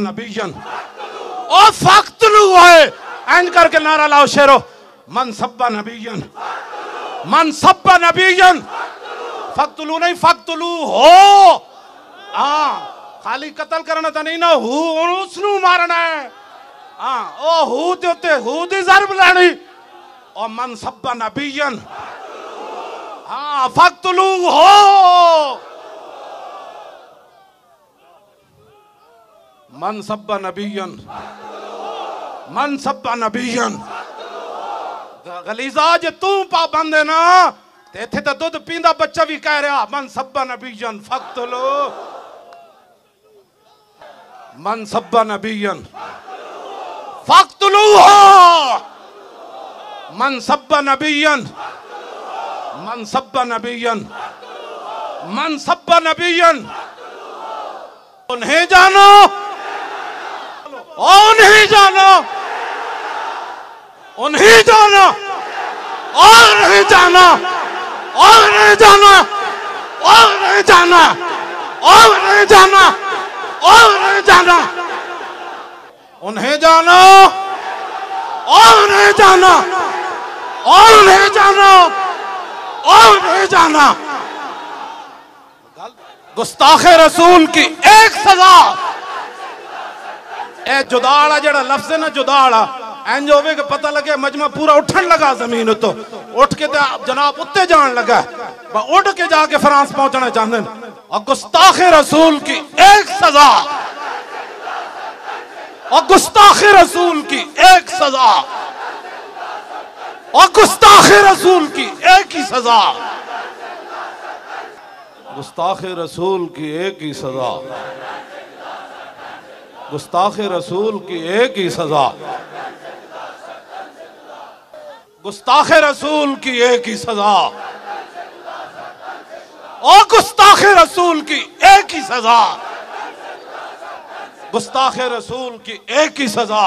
नबीयन ओ फक्तलू है एंड करके नारा लाओ शेरो मन सब नबीयन मन सब नबीयन फक्तलू नहीं फक्तलू हो हाँ खाली कत्ल करना तो नहीं ना हु उसनू मारना है हाँ ओ हु देते हु दी ज़रब लानी और मन सब नबीयन हाँ फक्तलू हो मन सब नबीयन मन सब नबीयन गलीजा जे तू पाबंद है ना ते थे तो दूध पींदा बच्चा भी कह रहा मन सब नबीयन फक्तलू मन सब नबीयन फक्तलू हो मन सब नबीयन मन सब नबीयन मन सब नबीयन उन्हें जानो उन्हें जानो उन्हें जानो और नहीं जाना और नहीं जाना और नहीं जाना और नहीं जाना और नहीं जाना उन्हें जानो और नहीं जाना और नहीं जाना और नहीं जाना गुस्ताखे रसूल की एक सजा ए जुदाड़ा जड़ा लफ्ज़ है ना जुदाड़ा इंज होवे के पता लगे मजमा पूरा उठन लगा जमीन तो उठ के जनाब उत्ते जान लगा उठ के जाके फ्रांस पहुंचना चाहते हैं और गुस्ताखे रसूल की एक सजा और गुस्ताखे रसूल की एक सजा और गुस्ताखे रसूल की एक ही सजा गुस्ताखे रसूल की एक ही सजा गुस्ताखे रसूल की एक ही सजा गुस्ताखे रसूल की एक ही सजा और गुस्ताखे रसूल की एक ही सजा गुस्ताखे रसूल की एक ही सजा